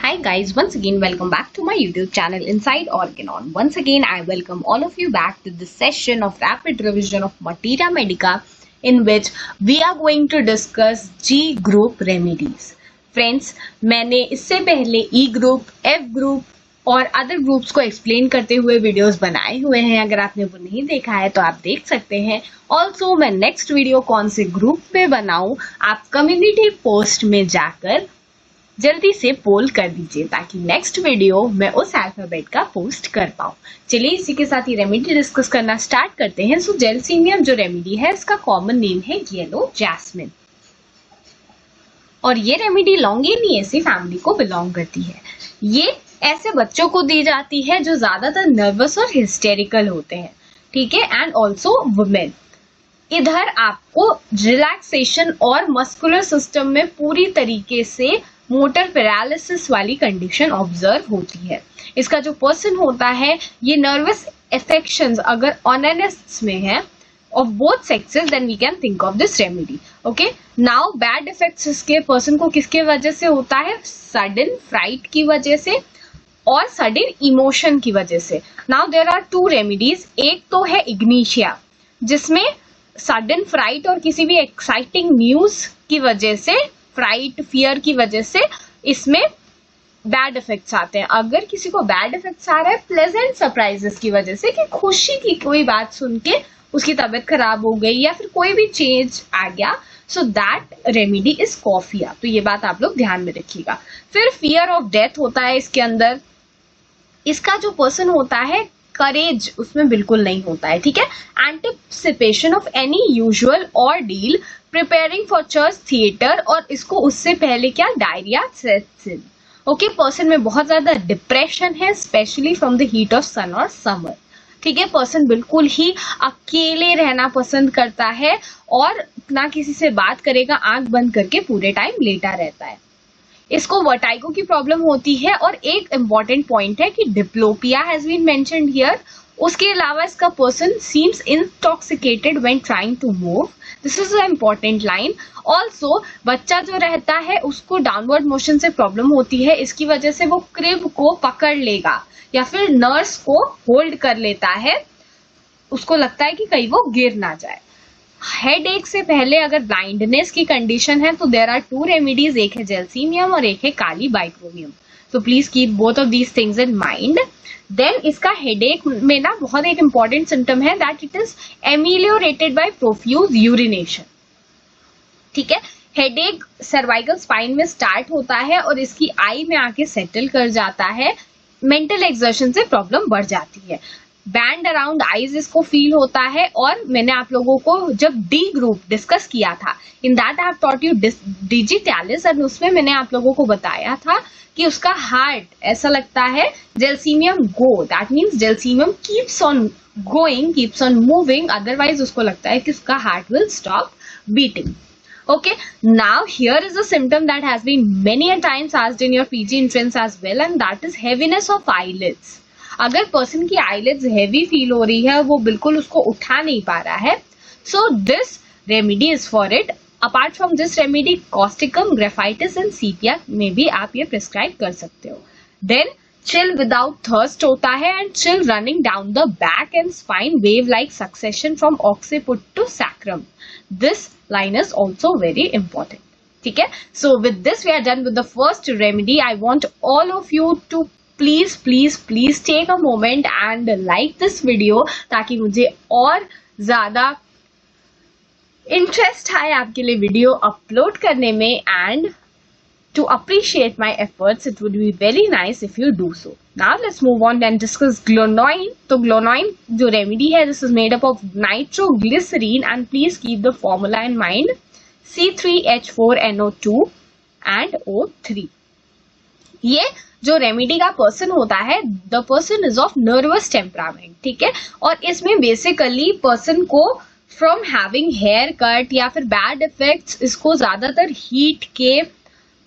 Hi guys, once again welcome back to my YouTube channel Inside Organon. Once again I welcome all of you back to this session of rapid revision of Materia Medica in which we are going to discuss G group remedies. Friends, मैंने इससे पहले E group, F group और other groups को explain करते हुए videos बनाए हुए हैं. अगर आपने वो नहीं देखा है तो आप देख सकते हैं. ऑल्सो मैं नेक्स्ट वीडियो कौन से ग्रुप पे बनाऊं आप कम्युनिटी पोस्ट में जाकर जल्दी से पोल कर दीजिए ताकि नेक्स्ट वीडियो मैं उस अल्फाबेट का पोस्ट कर पाऊं. चलिए इसी के साथ ही रेमेडी डिस्कस करना स्टार्ट करते हैं. सो जेलसीनियम जो रेमेडी है इसका कॉमन नेम है येलो जैस्मिन और ये रेमेडी लॉन्गेनिएसी फैमिली को बिलोंग करती है. ये ऐसे बच्चों को दी जाती है जो ज्यादातर नर्वस और हिस्टेरिकल होते हैं, ठीक है, एंड ऑल्सो वुमेन. इधर आपको रिलैक्सेशन और मस्कुलर सिस्टम में पूरी तरीके से मोटर पैरालिसिस वाली कंडीशन ऑब्जर्व होती है. इसका जो पर्सन होता है ये नर्वस अफेक्शंस अगर ऑनेनेस्ट्स में है of both sexes then we can think of this remedy. Okay, now bad effects इसके पर्सन को किसके वजह से होता है? सडन फ्राइट की वजह से और सडन इमोशन की वजह से. Now there are two remedies. एक तो है इग्निशिया जिसमें सडन फ्राइट और किसी भी एक्साइटिंग न्यूज की वजह से, फ्राइट फियर की वजह से इसमें बैड इफेक्ट्स आते हैं. अगर किसी को बैड इफेक्ट्स आ रहा है प्लेजेंट सरप्राइजेस की वजह से कि खुशी की कोई बात सुन के उसकी तबीयत खराब हो गई या फिर कोई भी चेंज आ गया, so that remedy is coffea. तो ये बात आप लोग ध्यान में रखिएगा. फिर फियर ऑफ डेथ होता है इसके अंदर. इसका जो पर्सन होता है करेज उसमें बिल्कुल नहीं होता है, ठीक है. Anticipation of any usual ordeal, preparing for church theatre और इसको उससे पहले क्या diarrhoea sets in. Okay, person में बहुत ज्यादा डिप्रेशन है specially from the heat of sun और समर, ठीक है. पर्सन बिल्कुल ही अकेले रहना पसंद करता है और ना किसी से बात करेगा, आंख बंद करके पूरे टाइम लेटा रहता है. इसको वर्टाइगो की प्रॉब्लम होती है और एक इंपॉर्टेंट पॉइंट है कि diplopia has been mentioned here. उसके अलावा इसका person seems intoxicated when trying to move. This is a important line. Also बच्चा जो रहता है उसको डाउनवर्ड मोशन से प्रॉब्लम होती है. इसकी वजह से वो क्रिब को पकड़ लेगा या फिर नर्स को होल्ड कर लेता है. उसको लगता है कि कहीं वो गिर ना जाए. हेड एक से पहले अगर ब्लाइंडनेस की कंडीशन है तो देयर आर टू रेमेडीज. एक है जेलसीनियम और एक है काली बाइक्रोमियम. तो please keep both of these things in mind. Then इसका हेडेक में ना बहुत एक इंपॉर्टेंट सिम्टम है that it is ameliorated by profuse urination, ठीक है. हेडेक सर्वाइकल स्पाइन में स्टार्ट होता है और इसकी आई में आके सेटल कर जाता है. मेंटल एक्सर्शन से प्रॉब्लम बढ़ जाती है. बैंड अराउंड आईज इसको फील होता है और मैंने आप लोगों को जब डी ग्रुप डिस्कस किया था in that I have taught you digitalis और उसमें मैंने आप लोगों को बताया था कि उसका हार्ट ऐसा लगता है gelsemium go, that means gelsemium keeps on going, keeps on moving, otherwise उसको लगता है कि उसका heart will stop beating. Okay, now here is a symptom that has been many a times asked in your PG entrance as well and that is heaviness of eyelids. अगर person की eyelids heavy feel हो रही है, वो बिल्कुल उसको उठा नहीं पा रहा है, so this remedy is for it. Apart from this remedy, causticum, graphitis and sepia में भी आप ये prescribe कर सकते हो. Then chill without thirst होता है and chill running down the back and spine, wave like succession from occiput to sacrum. This line is also very important, ठीक है. So with this we are done with the first remedy. I want all of you to please take a moment and like this video ताकि मुझे और ज्यादा interest आए आपके लिए video upload करने में. And to appreciate my efforts, it would be very nice if you do so. Now let's move on and discuss Glonoine. तो Glonoine जो remedy है, this is made up of nitroglycerine and please keep the formula in mind. C3H4NO2 and O3. ये जो remedy का person होता है, the person is of nervous temperament, ठीक है. और इसमें बेसिकली पर्सन को फ्रॉम हैविंग हेयर कट या फिर बैड इफेक्ट्स, इसको ज्यादातर हीट के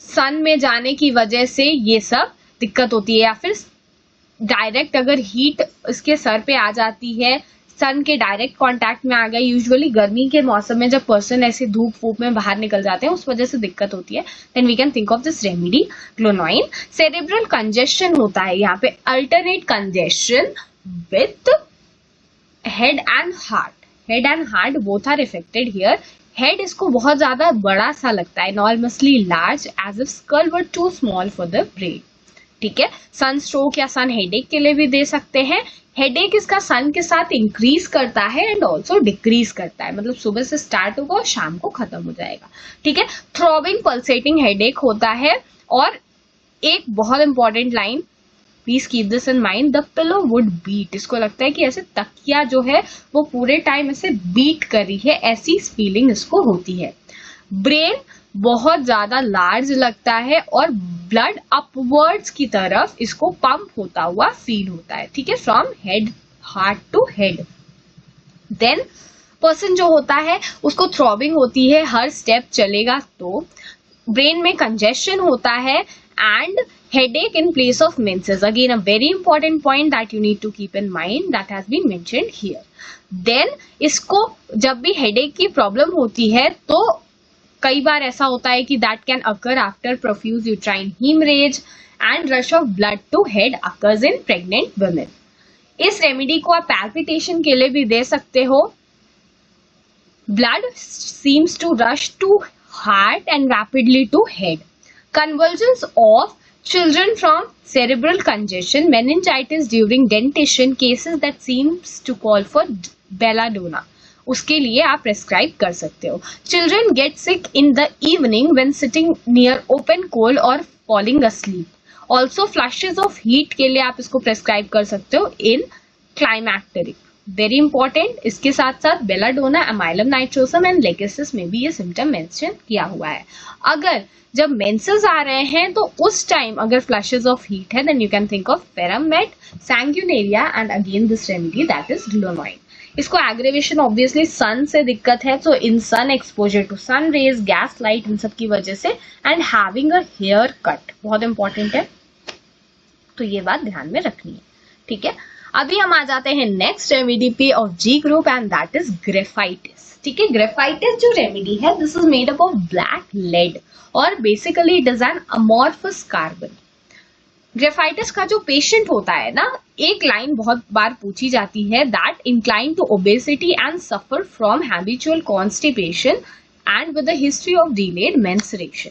सन में जाने की वजह से ये सब दिक्कत होती है या फिर डायरेक्ट अगर हीट इसके सर पे आ जाती है, सन के डायरेक्ट कांटेक्ट में आ गए, यूजुअली गर्मी के मौसम में जब पर्सन ऐसे धूप फूप में बाहर निकल जाते हैं उस वजह से दिक्कत होती है, then we can think of this remedy glonoine. Cerebral congestion होता है यहाँ पे, alternate congestion with head and heart, head and heart both are affected here. Head इसको बहुत ज्यादा बड़ा सा लगता है, enormously large as if skull were too small for the brain, ठीक है। सन स्ट्रोक या सन हेडेक के लिए भी दे सकते हैं। हेडेक इसका सन के साथ इंक्रीज करता है एंड ऑल्सो डिक्रीज करता है, मतलब सुबह से स्टार्ट होगा और शाम को खत्म हो जाएगा, ठीक है। थ्रॉबिंग पल्सेटिंग हेडेक होता है। और एक बहुत important line, please keep this in mind, the pillow would beat, इसको लगता है कि ऐसे तकिया जो है वो पूरे टाइम ऐसे बीट कर रही है, ऐसी फीलिंग इसको होती है। ब्रेन बहुत ज्यादा लार्ज लगता है और ब्लड अपवर्ड्स की तरफ इसको पंप होता हुआ फील होता है, ठीक है, from head heart to head. Then person जो होता है उसको थ्रॉबिंग होती है, हर स्टेप चलेगा तो। ब्रेन में कंजेशन होता है and headache in place of menses, again a very important point that you need to keep in mind that has been mentioned here. Then इसको जब भी headache की प्रॉब्लम होती है तो कई बार ऐसा होता है कि that can occur after profuse uterine hemorrhage and rush of blood to head occurs in pregnant women. इस रेमेडी को आप palpitation के लिए भी दे सकते हो। Blood seems to rush to heart and rapidly to head. Convulsions of children from cerebral congestion, meningitis during dentition, cases that seems to call for belladonna, उसके लिए आप प्रेस्क्राइब कर सकते हो। Children get sick in the evening when sitting near open coal or falling asleep. Also flushes of heat के लिए आप इसको प्रेस्क्राइब कर सकते हो in climacteric, वेरी इंपॉर्टेंट। इसके साथ साथ बेलाडोना, अमाइलम नाइट्रोसम एंड लेकेसिस में भी ये सिम्टम मेंशन किया हुआ है। अगर जब मेंसेस आ रहे हैं तो उस टाइम अगर फ्लशेस ऑफ हीट है then you can think of पेरामेट, sanguinaria and again this remedy that is glonoine. इसको एग्रेवेशन ऑब्वियसली सन से दिक्कत है, तो in sun exposure to sun rays, gas light, इन सब की वजह से, and having a haircut बहुत इंपॉर्टेंट है, तो ये बात ध्यान में रखनी है, ठीक है। अभी हम आ जाते हैं नेक्स्ट रेमेडी पे of G group and that is graphites, ठीक है। ग्रेफाइटिस जो रेमेडी है this is made up of black lead और basically it is an amorphous carbon. Graphites का जो पेशेंट होता है ना, एक लाइन बहुत बार पूछी जाती है, that incline to obesity and suffer from habitual constipation and with a history of delayed menstruation.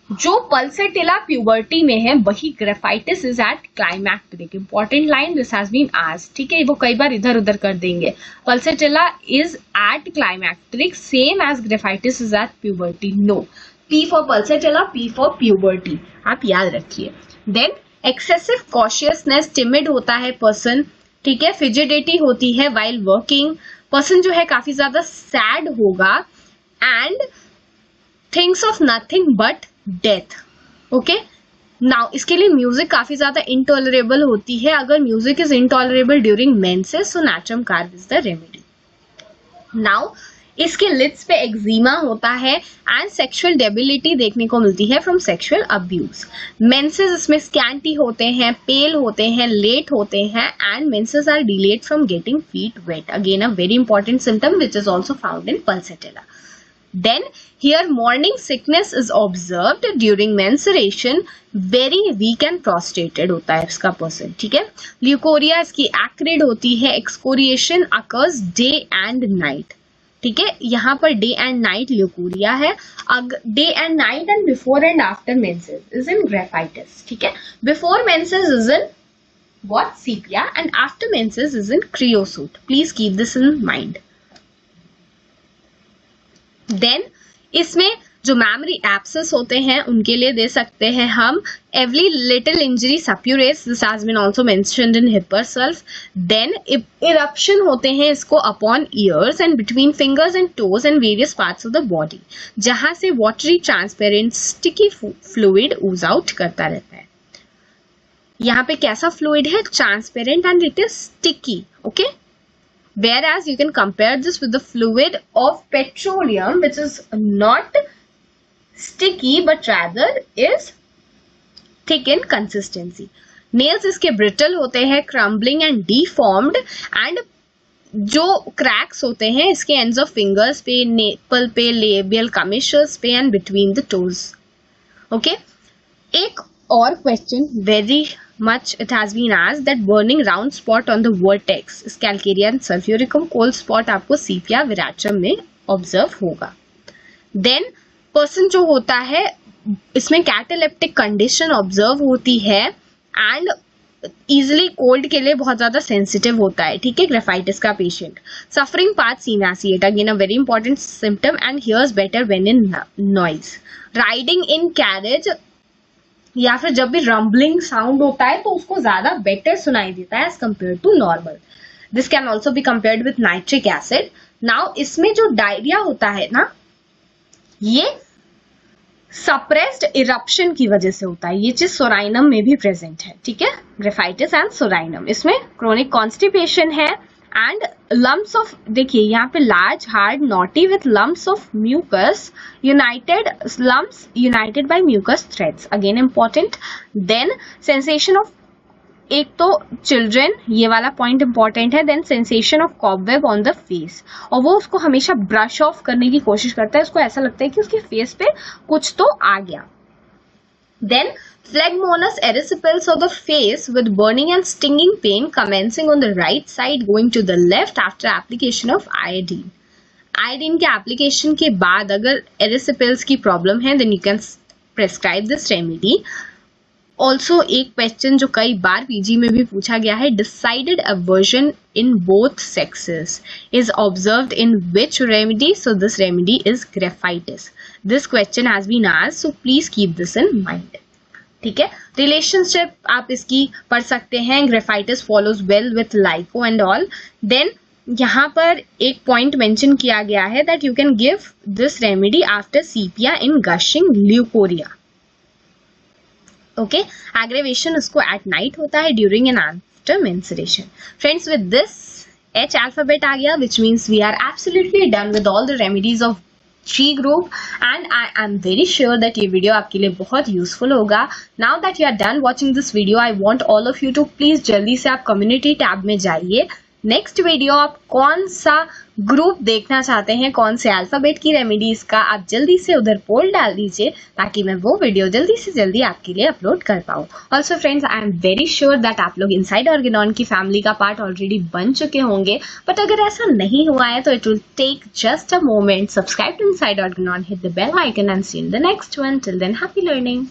जो पल्सेटिला प्यूबर्टी में है वही graphites is at climacteric. Important line, this has been asked, ठीक है, वो कई बार इधर उधर कर देंगे। Pulsatilla is at climacteric same as graphites is at puberty, no, P for pulsatilla, P for puberty, आप याद रखिए। देन एक्सेसिव कॉशियसनेस, टिमिड होता है पर्सन, ठीक है, फिजिडिटी होती है वाइल वर्किंग, पर्सन जो है काफी ज्यादा सैड होगा and thinks of nothing but death, okay. Now इसके लिए म्यूजिक काफी ज्यादा इंटॉलरेबल होती है। अगर music is intolerable during menses so natrum carb is the remedy. Now इसके लिप्स पे एक्जिमा होता है एंड सेक्सुअल डेबिलिटी देखने को मिलती है फ्रॉम सेक्सुअल अब्यूज। मेंसेस इसमें स्कैंटी होते हैं, पेल होते हैं, लेट होते हैं and menses are delayed from getting feet wet, again a very important symptom which is also found in pulsatilla. Then here morning sickness is observed during menstruation, very weak and prostrated होता है इसका person, ठीक है। Leucorrhoea इसकी acrid होती है, excoriation occurs day and night, ठीक है। यहाँ पर डे एंड नाइट ल्यूकोरिया है, day and night and before and after menses is in graphites, ठीक है। Before menses is in what? Sepia, and after menses is in creosote. Please keep this in mind. Then इसमें जो memory abscess होते हैं उनके लिए दे सकते हैं हम every little injury suppurates, this has been also mentioned in hepar sulph. Then eruption होते हैं इसको upon ears and between fingers and toes and various parts of the body, जहां से watery transparent sticky fluid ooze out करता रहता है। यहाँ पे कैसा फ्लूइड है? Transparent and it is sticky, okay. Whereas you can compare this with the fluid of petroleum, which is not sticky but rather is thick in consistency. Nails इसके brittle होते हैं, crumbling and deformed, and जो cracks होते हैं इसके ends of fingers पे, nipple पे, labial कमिशल्स पे and between the toes. Okay, एक और question very much it has been asked that burning round spot on the vertex is calcarea and sulfuricum. cold spot आपको sepia virachum में observe होगा. Then person जो होता है इसमें कैटालेप्टिक कंडीशन ऑब्जर्व होती है एंड इजिली कोल्ड के लिए बहुत ज्यादा सेंसिटिव होता है. ठीक है, ग्रेफाइटिस का patient. Suffering path emaciate, again a very important symptom and hears better when in noise. Riding in carriage या फिर जब भी रंबलिंग साउंड होता है तो उसको ज्यादा बेटर सुनाई देता है as compare to normal. This can also be compared with nitric acid. Now इसमें जो डायरिया होता है ना, ये सप्रेस्ड इरप्शन की वजह से होता है. ये चीज सोराइनम में भी प्रेजेंट है. ठीक है, ग्रेफाइटिस एंड सोराइनम. इसमें क्रोनिक कॉन्स्टिपेशन है एंड लम्प्स ऑफ, देखिए यहाँ पे large hard knotty with lumps of mucus united, lumps united by mucus threads, again important. Then sensation of, एक तो चिल्ड्रन, ये वाला पॉइंट इंपॉर्टेंट है. Then sensation of cobweb on the face, और वो उसको हमेशा ब्रश ऑफ करने की कोशिश करता है. उसको ऐसा लगता है कि उसके फेस पे कुछ तो आ गया. Then phlegmonous erysipelas of the face with burning and stinging pain commencing on the right side going to the left after application of iodine. Iodine के एप्लीकेशन के बाद अगर एरिसिपेल्स की प्रॉब्लम है then you can prescribe this remedy. Also एक question जो कई बार पीजी में भी पूछा गया है, decided aversion in both sexes is observed in which remedy. So this remedy is graphites. This question has been asked, so please keep this in mind. ठीक है, रिलेशनशिप आप इसकी पढ़ सकते हैं. Graphites follows well with लाइको and all. Then यहाँ पर एक पॉइंट मेंशन किया गया है that you can give this remedy after sepia in gushing leucorrhoea. Okay, aggravation उसको एट नाइट होता है during and after menstruation. Friends, with this H alphabet आ गया, which means we are absolutely done with all the remedies of G group and I am very sure that ये video आपके लिए बहुत useful होगा. Now that you are done watching this video, I want all of you to please जल्दी से आप community tab में जाइए. नेक्स्ट वीडियो आप कौन सा ग्रुप देखना चाहते हैं, कौन से अल्फाबेट की रेमेडीज का, आप जल्दी से उधर पोल डाल दीजिए ताकि मैं वो वीडियो जल्दी से जल्दी आपके लिए अपलोड कर पाऊँ. Also friends, I am very sure that आप लोग इनसाइड ऑर्गेनॉन की फैमिली का पार्ट ऑलरेडी बन चुके होंगे, बट अगर ऐसा नहीं हुआ है तो it will take just a moment. Subscribe to Inside Organon, hit the bell icon and see in the next one. Till then, happy learning.